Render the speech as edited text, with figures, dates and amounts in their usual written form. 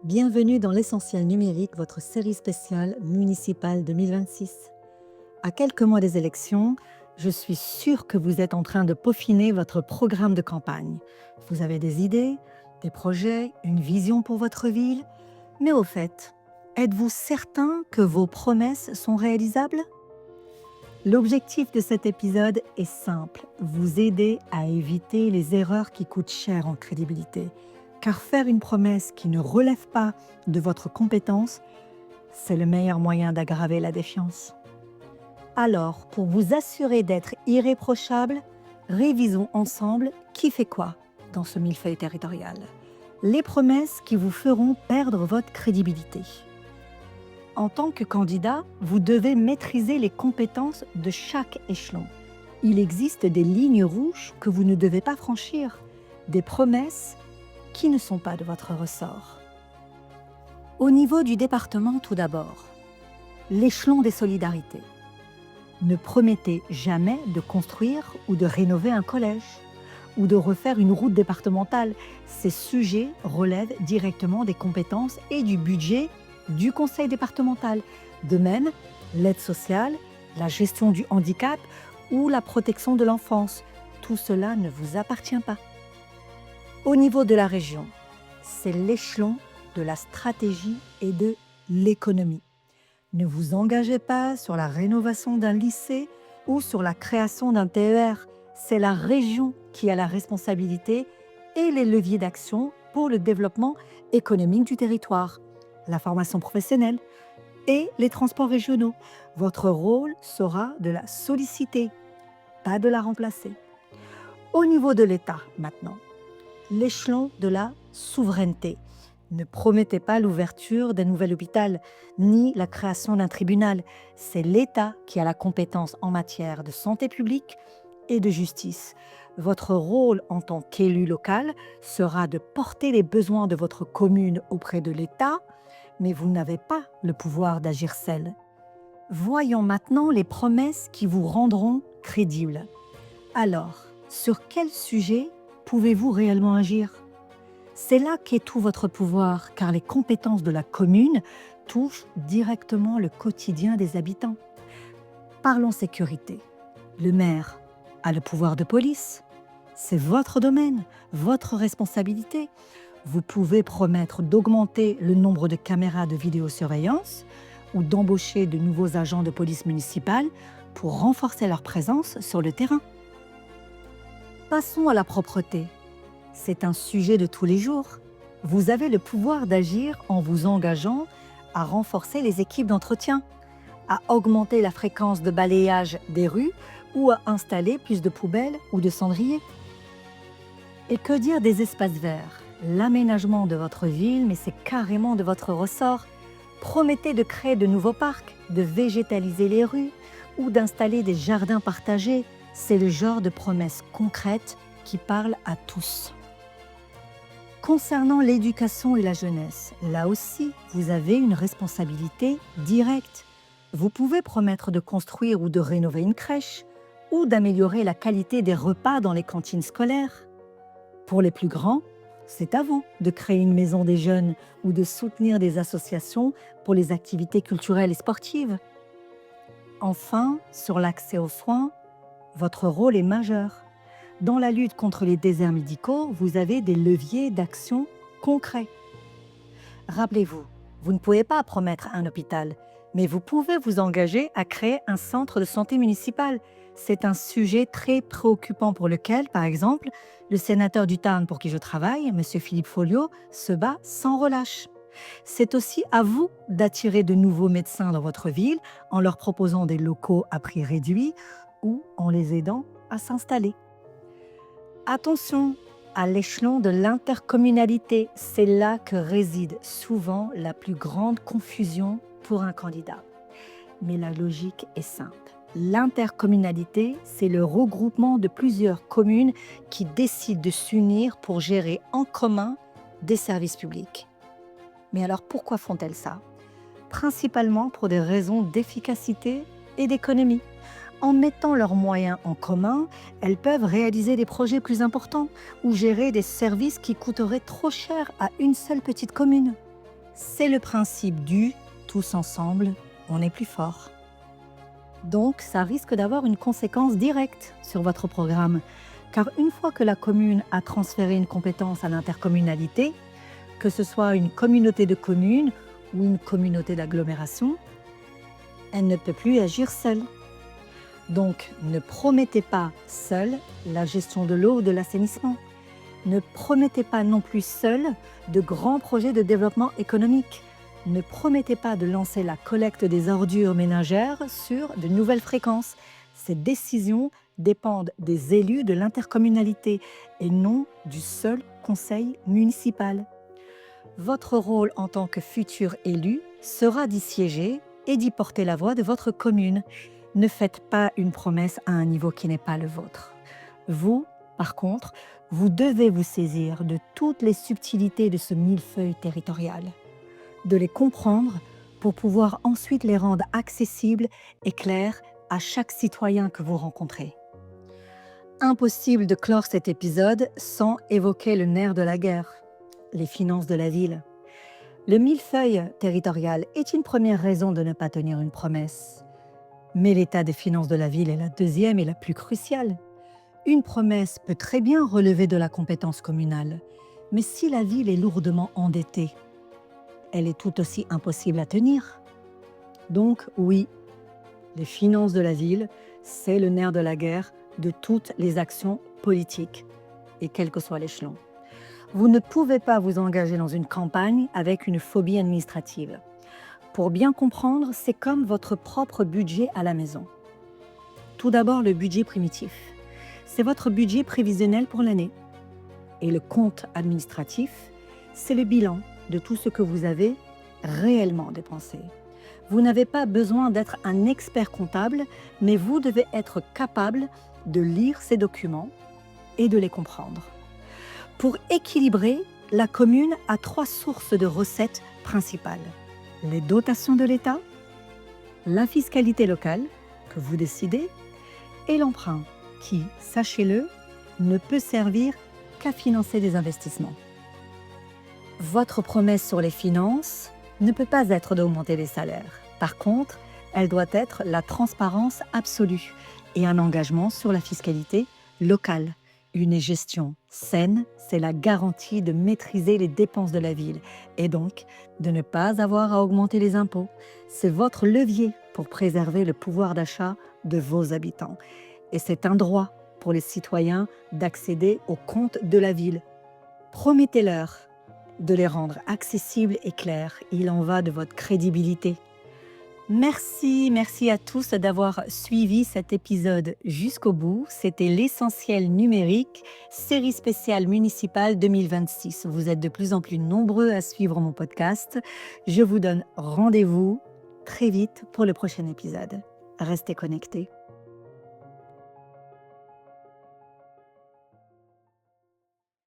Bienvenue dans l'Essentiel numérique, votre série spéciale municipale 2026. À quelques mois des élections, je suis sûre que vous êtes en train de peaufiner votre programme de campagne. Vous avez des idées, des projets, une vision pour votre ville. Mais au fait, êtes-vous certain que vos promesses sont réalisables? L'objectif de cet épisode est simple, vous aider à éviter les erreurs qui coûtent cher en crédibilité. Car faire une promesse qui ne relève pas de votre compétence, c'est le meilleur moyen d'aggraver la défiance. Alors, pour vous assurer d'être irréprochable, révisons ensemble qui fait quoi dans ce millefeuille territorial. Les promesses qui vous feront perdre votre crédibilité. En tant que candidat, vous devez maîtriser les compétences de chaque échelon. Il existe des lignes rouges que vous ne devez pas franchir, des promesses qui ne sont pas de votre ressort. Au niveau du département, tout d'abord, l'échelon des solidarités. Ne promettez jamais de construire ou de rénover un collège ou de refaire une route départementale. Ces sujets relèvent directement des compétences et du budget du conseil départemental. De même, l'aide sociale, la gestion du handicap ou la protection de l'enfance. Tout cela ne vous appartient pas. Au niveau de la région, c'est l'échelon de la stratégie et de l'économie. Ne vous engagez pas sur la rénovation d'un lycée ou sur la création d'un TER. C'est la région qui a la responsabilité et les leviers d'action pour le développement économique du territoire, la formation professionnelle et les transports régionaux. Votre rôle sera de la solliciter, pas de la remplacer. Au niveau de l'État, maintenant, l'échelon de la souveraineté. Ne promettez pas l'ouverture d'un nouvel hôpital, ni la création d'un tribunal. C'est l'État qui a la compétence en matière de santé publique et de justice. Votre rôle en tant qu'élu local sera de porter les besoins de votre commune auprès de l'État, mais vous n'avez pas le pouvoir d'agir seul. Voyons maintenant les promesses qui vous rendront crédibles. Alors, sur quel sujet pouvez-vous réellement agir? C'est là qu'est tout votre pouvoir, car les compétences de la commune touchent directement le quotidien des habitants. Parlons sécurité. Le maire a le pouvoir de police. C'est votre domaine, votre responsabilité. Vous pouvez promettre d'augmenter le nombre de caméras de vidéosurveillance ou d'embaucher de nouveaux agents de police municipale pour renforcer leur présence sur le terrain. Passons à la propreté. C'est un sujet de tous les jours. Vous avez le pouvoir d'agir en vous engageant à renforcer les équipes d'entretien, à augmenter la fréquence de balayage des rues ou à installer plus de poubelles ou de cendriers. Et que dire des espaces verts? L'aménagement de votre ville, mais c'est carrément de votre ressort. Promettez de créer de nouveaux parcs, de végétaliser les rues ou d'installer des jardins partagés. C'est le genre de promesses concrètes qui parlent à tous. Concernant l'éducation et la jeunesse, là aussi, vous avez une responsabilité directe. Vous pouvez promettre de construire ou de rénover une crèche ou d'améliorer la qualité des repas dans les cantines scolaires. Pour les plus grands, c'est à vous de créer une maison des jeunes ou de soutenir des associations pour les activités culturelles et sportives. Enfin, sur l'accès aux soins, votre rôle est majeur. Dans la lutte contre les déserts médicaux, vous avez des leviers d'action concrets. Rappelez-vous, vous ne pouvez pas promettre un hôpital, mais vous pouvez vous engager à créer un centre de santé municipal. C'est un sujet très préoccupant pour lequel, par exemple, le sénateur du Tarn pour qui je travaille, M. Philippe Folliot, se bat sans relâche. C'est aussi à vous d'attirer de nouveaux médecins dans votre ville en leur proposant des locaux à prix réduit ou en les aidant à s'installer. Attention à l'échelon de l'intercommunalité, c'est là que réside souvent la plus grande confusion pour un candidat. Mais la logique est simple. L'intercommunalité, c'est le regroupement de plusieurs communes qui décident de s'unir pour gérer en commun des services publics. Mais alors pourquoi font-elles ça? Principalement pour des raisons d'efficacité et d'économie. En mettant leurs moyens en commun, elles peuvent réaliser des projets plus importants ou gérer des services qui coûteraient trop cher à une seule petite commune. C'est le principe du « tous ensemble, on est plus fort ». Donc, ça risque d'avoir une conséquence directe sur votre programme, car une fois que la commune a transféré une compétence à l'intercommunalité, que ce soit une communauté de communes ou une communauté d'agglomération, elle ne peut plus agir seule. Donc, ne promettez pas seul la gestion de l'eau ou de l'assainissement. Ne promettez pas non plus seul de grands projets de développement économique. Ne promettez pas de lancer la collecte des ordures ménagères sur de nouvelles fréquences. Ces décisions dépendent des élus de l'intercommunalité et non du seul conseil municipal. Votre rôle en tant que futur élu sera d'y siéger et d'y porter la voix de votre commune. Ne faites pas une promesse à un niveau qui n'est pas le vôtre. Vous, par contre, vous devez vous saisir de toutes les subtilités de ce millefeuille territorial, de les comprendre pour pouvoir ensuite les rendre accessibles et clairs à chaque citoyen que vous rencontrez. Impossible de clore cet épisode sans évoquer le nerf de la guerre, les finances de la ville. Le millefeuille territorial est une première raison de ne pas tenir une promesse. Mais l'état des finances de la ville est la deuxième et la plus cruciale. Une promesse peut très bien relever de la compétence communale, mais si la ville est lourdement endettée, elle est tout aussi impossible à tenir. Donc oui, les finances de la ville, c'est le nerf de la guerre de toutes les actions politiques, et quel que soit l'échelon. Vous ne pouvez pas vous engager dans une campagne avec une phobie administrative. Pour bien comprendre, c'est comme votre propre budget à la maison. Tout d'abord, le budget primitif. C'est votre budget prévisionnel pour l'année. Et le compte administratif, c'est le bilan de tout ce que vous avez réellement dépensé. Vous n'avez pas besoin d'être un expert comptable, mais vous devez être capable de lire ces documents et de les comprendre. Pour équilibrer, la commune a 3 sources de recettes principales. Les dotations de l'État, la fiscalité locale, que vous décidez, et l'emprunt, qui, sachez-le, ne peut servir qu'à financer des investissements. Votre promesse sur les finances ne peut pas être d'augmenter les salaires. Par contre, elle doit être la transparence absolue et un engagement sur la fiscalité locale. Une gestion saine, c'est la garantie de maîtriser les dépenses de la ville et donc de ne pas avoir à augmenter les impôts. C'est votre levier pour préserver le pouvoir d'achat de vos habitants. Et c'est un droit pour les citoyens d'accéder aux comptes de la ville. Promettez-leur de les rendre accessibles et clairs. Il en va de votre crédibilité. Merci à tous d'avoir suivi cet épisode jusqu'au bout. C'était l'essentiel numérique, série spéciale municipale 2026. Vous êtes de plus en plus nombreux à suivre mon podcast. Je vous donne rendez-vous très vite pour le prochain épisode. Restez connectés.